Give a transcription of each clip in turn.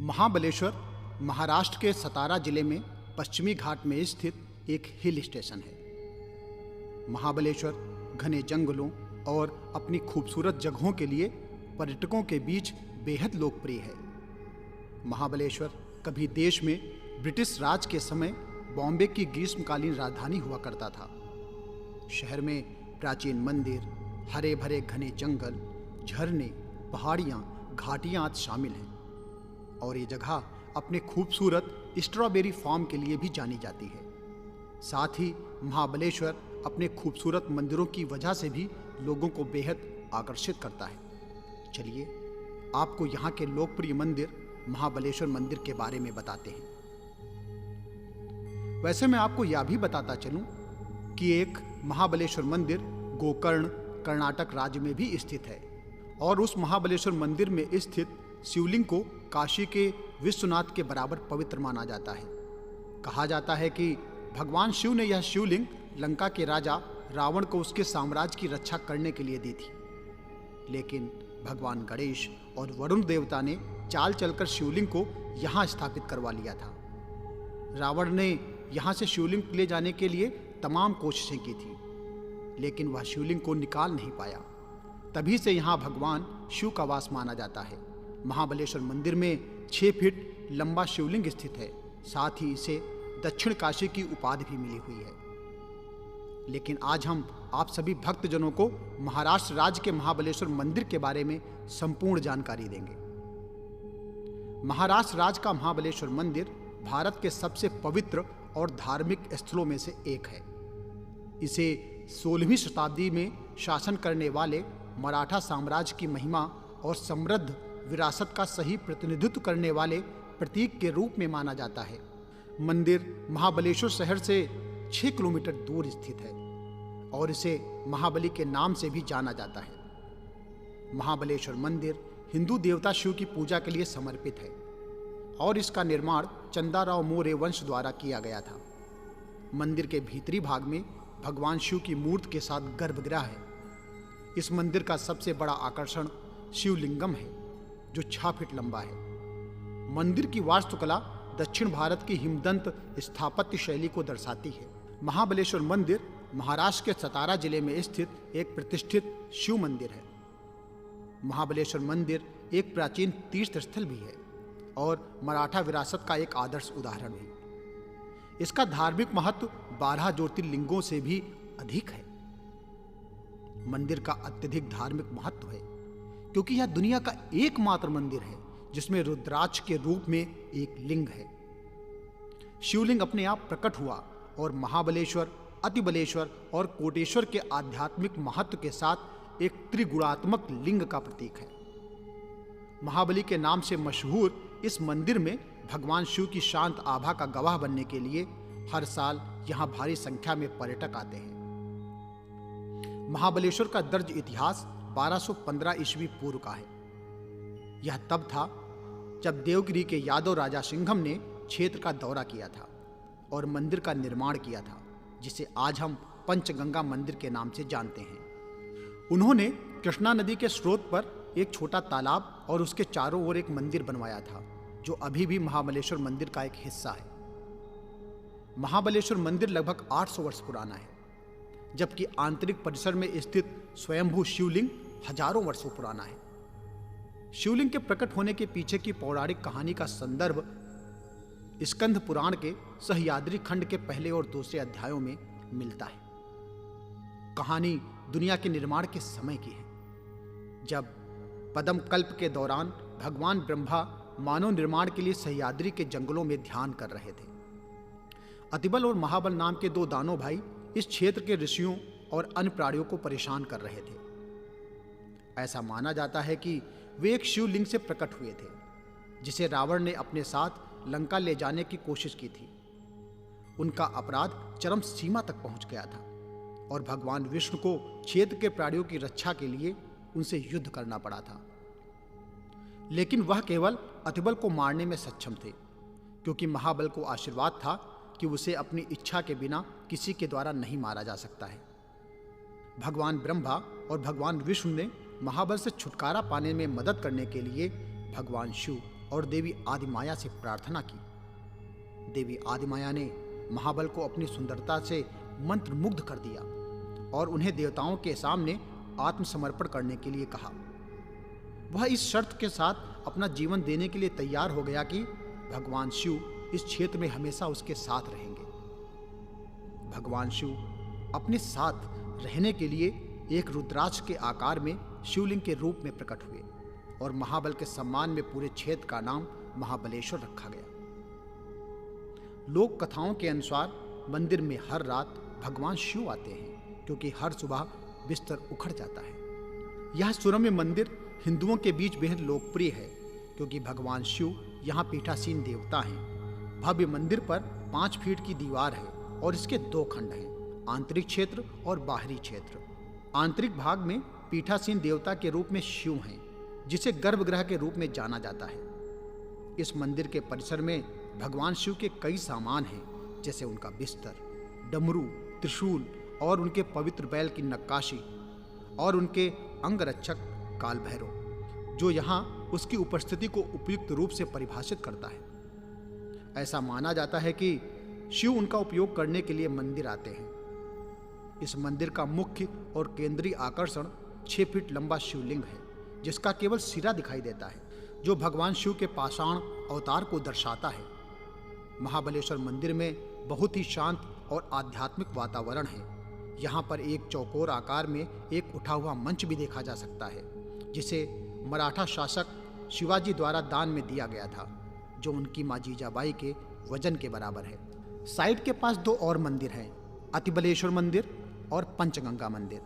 महाबलेश्वर महाराष्ट्र के सतारा जिले में पश्चिमी घाट में स्थित एक हिल स्टेशन है। महाबलेश्वर घने जंगलों और अपनी खूबसूरत जगहों के लिए पर्यटकों के बीच बेहद लोकप्रिय है। महाबलेश्वर कभी देश में ब्रिटिश राज के समय बॉम्बे की ग्रीष्मकालीन राजधानी हुआ करता था। शहर में प्राचीन मंदिर, हरे भरे घने जंगल, झरने, पहाड़ियाँ, घाटियाँ आदि शामिल हैं और ये जगह अपने खूबसूरत स्ट्रॉबेरी फार्म के लिए भी जानी जाती है। साथ ही महाबलेश्वर अपने खूबसूरत मंदिरों की वजह से भी लोगों को बेहद आकर्षित करता है। चलिए आपको यहाँ के लोकप्रिय मंदिर महाबलेश्वर मंदिर के बारे में बताते हैं। वैसे मैं आपको यह भी बताता चलूं कि एक महाबलेश्वर मंदिर गोकर्ण कर्नाटक राज्य में भी स्थित है और उस महाबलेश्वर मंदिर में स्थित शिवलिंग को काशी के विश्वनाथ के बराबर पवित्र माना जाता है। कहा जाता है कि भगवान शिव ने यह शिवलिंग लंका के राजा रावण को उसके साम्राज्य की रक्षा करने के लिए दी थी, लेकिन भगवान गणेश और वरुण देवता ने चाल चलकर शिवलिंग को यहाँ स्थापित करवा लिया था। रावण ने यहाँ से शिवलिंग ले जाने के लिए तमाम कोशिशें की थी, लेकिन वह शिवलिंग को निकाल नहीं पाया। तभी से यहाँ भगवान शिव का वास माना जाता है। महाबलेश्वर मंदिर में 6 फीट लंबा शिवलिंग स्थित है। साथ ही इसे दक्षिण काशी की उपाधि भी मिली हुई है। लेकिन आज हम आप सभी भक्तजनों को महाराष्ट्र राज्य के महाबलेश्वर मंदिर के बारे में संपूर्ण जानकारी देंगे। महाराष्ट्र राज्य का महाबलेश्वर मंदिर भारत के सबसे पवित्र और धार्मिक स्थलों में से एक है। इसे 16वीं शताब्दी में शासन करने वाले मराठा साम्राज्य की महिमा और समृद्ध विरासत का सही प्रतिनिधित्व करने वाले प्रतीक के रूप में माना जाता है। मंदिर महाबलेश्वर शहर से 6 किलोमीटर दूर स्थित है और इसे महाबली के नाम से भी जाना जाता है। महाबलेश्वर मंदिर हिंदू देवता शिव की पूजा के लिए समर्पित है और इसका निर्माण चंदाराव मौर्य वंश द्वारा किया गया था। मंदिर के भीतरी भाग में भगवान शिव की मूर्ति के साथ गर्भगृह है। इस मंदिर का सबसे बड़ा आकर्षण शिवलिंगम है, जो 6 फीट लंबा है। मंदिर की वास्तुकला दक्षिण भारत की हिमदंत स्थापत्य शैली को दर्शाती है। महाबलेश्वर मंदिर महाराष्ट्र के सतारा जिले में स्थित एक प्रतिष्ठित शिव मंदिर है। महाबलेश्वर मंदिर एक प्राचीन तीर्थ स्थल भी है और मराठा विरासत का एक आदर्श उदाहरण है। इसका धार्मिक महत्व 12 ज्योतिर्लिंगों से भी अधिक है। मंदिर का अत्यधिक धार्मिक महत्व है क्योंकि यह दुनिया का एकमात्र मंदिर है जिसमें रुद्राक्ष के रूप में एक लिंग है। शिवलिंग अपने आप प्रकट हुआ और महाबलेश्वर, अतिबलेश्वर और कोटेश्वर के आध्यात्मिक महत्व के साथ एक त्रिगुणात्मक लिंग का प्रतीक है। महाबली के नाम से मशहूर इस मंदिर में भगवान शिव की शांत आभा का गवाह बनने के लिए हर साल यहां भारी संख्या में पर्यटक आते हैं। महाबलेश्वर का दर्ज इतिहास 1215 ईस्वी पूर्व का है। यह तब था जब देवगिरी के यादव राजा सिंघम ने क्षेत्र का दौरा किया था और मंदिर का निर्माण किया था, जिसे आज हम पंचगंगा मंदिर के नाम से जानते हैं। उन्होंने कृष्णा नदी के स्रोत पर एक छोटा तालाब और उसके चारों ओर एक मंदिर बनवाया था, जो अभी भी महाबलेश्वर मंदिर का एक हिस्सा है। महाबलेश्वर मंदिर लगभग 800 वर्ष पुराना है, जबकि आंतरिक परिसर में स्थित स्वयंभू शिवलिंग हजारों वर्षों पुराना है। शिवलिंग के प्रकट होने के पीछे की पौराणिक कहानी का संदर्भ स्कंद पुराण के सह्याद्री खंड के पहले और दूसरे अध्यायों में मिलता है। कहानी दुनिया के निर्माण के समय की है, जब पद्म कल्प के दौरान भगवान ब्रह्मा मानव निर्माण के लिए सह्याद्री के जंगलों में ध्यान कर रहे थे। अतिबल और महाबल नाम के 2 दानव भाई इस क्षेत्र के ऋषियों और अन्य प्राणियों को परेशान कर रहे थे। ऐसा माना जाता है कि वे एक शिवलिंग से प्रकट हुए थे, जिसे रावण ने अपने साथ लंका ले जाने की कोशिश की थी। उनका अपराध चरम सीमा तक पहुंच गया था और भगवान विष्णु को क्षेत्र के प्राणियों की रक्षा के लिए उनसे युद्ध करना पड़ा था। लेकिन वह केवल अतिबल को मारने में सक्षम थे, क्योंकि महाबल को आशीर्वाद था कि उसे अपनी इच्छा के बिना किसी के द्वारा नहीं मारा जा सकता है। भगवान ब्रह्मा और भगवान विष्णु ने महाबल से छुटकारा पाने में मदद करने के लिए भगवान शिव और देवी आदिमाया से प्रार्थना की। देवी आदिमाया ने महाबल को अपनी सुंदरता से मंत्रमुग्ध कर दिया और उन्हें देवताओं के सामने आत्मसमर्पण करने के लिए कहा। वह इस शर्त के साथ अपना जीवन देने के लिए तैयार हो गया कि भगवान शिव इस क्षेत्र में हमेशा उसके साथ रहेंगे। भगवान शिव अपने साथ रहने के लिए एक रुद्राक्ष के आकार में शिवलिंग के रूप में प्रकट हुए और महाबल के सम्मान में पूरे क्षेत्र का नाम महाबलेश्वर रखा गया। लोक कथाओं के अनुसार मंदिर में हर रात भगवान शिव आते हैं, क्योंकि हर सुबह बिस्तर उखड़ जाता है। यह सुरम्य मंदिर हिंदुओं के बीच बेहद लोकप्रिय है, क्योंकि भगवान शिव यहाँ पीठासीन देवता हैं। भव्य मंदिर पर 5 फीट की दीवार है और इसके 2 खंड हैं, आंतरिक क्षेत्र और बाहरी क्षेत्र। आंतरिक भाग में पीठासीन देवता के रूप में शिव हैं, जिसे गर्भगृह के रूप में जाना जाता है। इस मंदिर के परिसर में भगवान शिव के कई सामान हैं, जैसे उनका बिस्तर, डमरू, त्रिशूल और उनके पवित्र बैल की नक्काशी और उनके अंगरक्षक काल भैरव, जो यहाँ उसकी उपस्थिति को उपयुक्त रूप से परिभाषित करता है। ऐसा माना जाता है कि शिव उनका उपयोग करने के लिए मंदिर आते हैं। इस मंदिर का मुख्य और केंद्रीय आकर्षण 6 फीट लंबा शिवलिंग है, जिसका केवल सिरा दिखाई देता है, जो भगवान शिव के पाषाण अवतार को दर्शाता है। महाबलेश्वर मंदिर में बहुत ही शांत और आध्यात्मिक वातावरण है। यहाँ पर एक चौकोर आकार में एक उठा हुआ मंच भी देखा जा सकता है, जिसे मराठा शासक शिवाजी द्वारा दान में दिया गया था, जो उनकी मां जीजाबाई के वजन के बराबर है। साइड के पास 2 और मंदिर हैं, अतिबलेश्वर मंदिर और पंचगंगा मंदिर।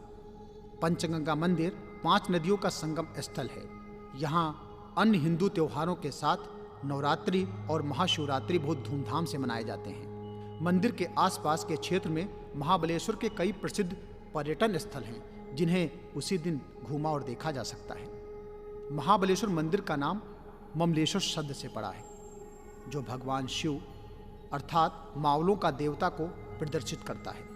पंचगंगा मंदिर 5 नदियों का संगम स्थल है। यहाँ अन्य हिंदू त्योहारों के साथ नवरात्रि और महाशिवरात्रि बहुत धूमधाम से मनाए जाते हैं। मंदिर के आसपास के क्षेत्र में महाबलेश्वर के कई प्रसिद्ध पर्यटन स्थल हैं, जिन्हें उसी दिन घूमा और देखा जा सकता है। महाबलेश्वर मंदिर का नाम ममलेश्वर शब्द से पड़ा है, जो भगवान शिव अर्थात मावलों का देवता को प्रदर्शित करता है।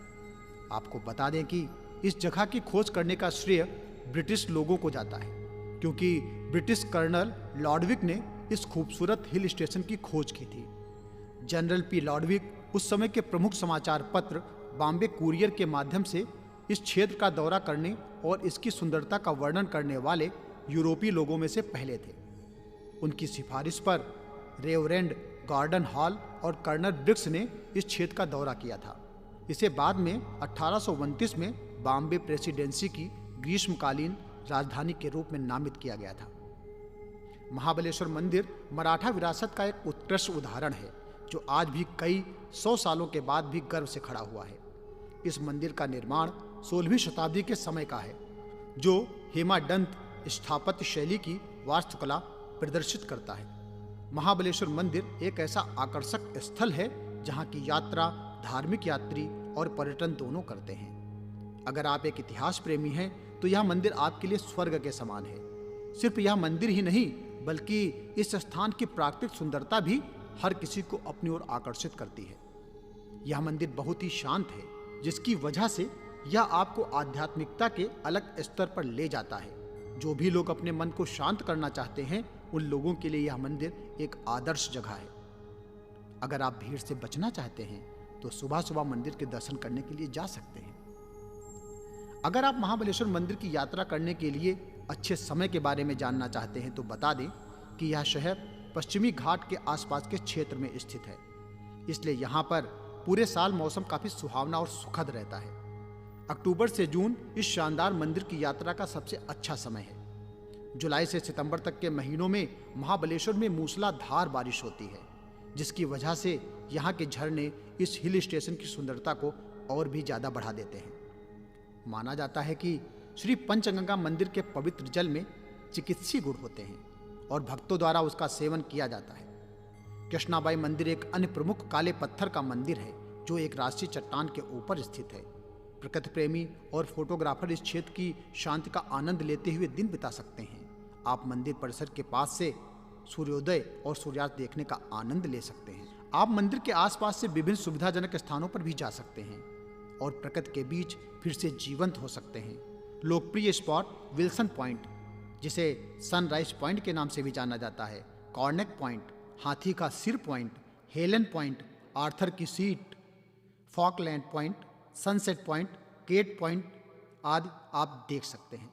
आपको बता दें कि इस जगह की खोज करने का श्रेय ब्रिटिश लोगों को जाता है, क्योंकि ब्रिटिश कर्नल लॉर्डविक ने इस खूबसूरत हिल स्टेशन की खोज की थी। जनरल पी लॉर्डविक उस समय के प्रमुख समाचार पत्र बॉम्बे कुरियर के माध्यम से इस क्षेत्र का दौरा करने और इसकी सुंदरता का वर्णन करने वाले यूरोपीय लोगों में से पहले थे। उनकी सिफारिश पर रेवरेंड गॉर्डन हॉल और कर्नल ब्रिक्स ने इस क्षेत्र का दौरा किया था। इसे बाद में 1829 में बॉम्बे प्रेसिडेंसी की ग्रीष्मकालीन राजधानी के रूप में नामित किया गया था। महाबलेश्वर मंदिर मराठा विरासत का एक उत्कृष्ट उदाहरण है, जो आज भी कई 100 सालों के बाद भी गर्व से खड़ा हुआ है। इस मंदिर का निर्माण 16वीं शताब्दी के समय का है, जो हेमाडंत स्थापत्य शैली की वास्तुकला प्रदर्शित करता है। महाबलेश्वर मंदिर एक ऐसा आकर्षक स्थल है जहाँ की यात्रा धार्मिक यात्री और पर्यटन दोनों करते हैं। अगर आप एक इतिहास प्रेमी हैं तो यह मंदिर आपके लिए स्वर्ग के समान है। सिर्फ यह मंदिर ही नहीं, बल्कि इस स्थान की प्राकृतिक सुंदरता भी हर किसी को अपनी ओर आकर्षित करती है। यह मंदिर बहुत ही शांत है, जिसकी वजह से यह आपको आध्यात्मिकता के अलग स्तर पर ले जाता है। जो भी लोग अपने मन को शांत करना चाहते हैं, उन लोगों के लिए यह मंदिर एक आदर्श जगह है। अगर आप भीड़ से बचना चाहते हैं तो सुबह सुबह मंदिर के दर्शन करने के लिए जा सकते हैं। अगर आप महाबलेश्वर मंदिर की यात्रा करने के लिए अच्छे समय के बारे में जानना चाहते हैं तो बता दें कि यह शहर पश्चिमी घाट के आसपास के क्षेत्र में स्थित है, इसलिए यहाँ पर पूरे साल मौसम काफ़ी सुहावना और सुखद रहता है। अक्टूबर से जून इस शानदार मंदिर की यात्रा का सबसे अच्छा समय है। जुलाई से सितंबर तक के महीनों में महाबलेश्वर में मूसलाधार बारिश होती है, जिसकी वजह से यहाँ के झरने इस हिल स्टेशन की सुंदरता को और भी ज़्यादा बढ़ा देते हैं। माना जाता है कि श्री पंचगंगा मंदिर के पवित्र जल में चिकित्सीय गुण होते हैं और भक्तों द्वारा उसका सेवन किया जाता है। कृष्णाबाई मंदिर एक अन्य प्रमुख काले पत्थर का मंदिर है, जो एक राष्ट्रीय चट्टान के ऊपर स्थित है। प्रकृति प्रेमी और फोटोग्राफर इस क्षेत्र की शांति का आनंद लेते हुए दिन बिता सकते हैं। आप मंदिर परिसर के पास से सूर्योदय और सूर्यास्त देखने का आनंद ले सकते हैं। आप मंदिर के आसपास से विभिन्न सुविधाजनक स्थानों पर भी जा सकते हैं और प्रकृति के बीच फिर से जीवंत हो सकते हैं। लोकप्रिय स्पॉट विल्सन पॉइंट, जिसे सनराइज पॉइंट के नाम से भी जाना जाता है, कॉर्नेक पॉइंट, हाथी का सिर पॉइंट, हेलन पॉइंट, आर्थर की seat, Falkland point, sunset point, Kate point आदि आप देख सकते हैं।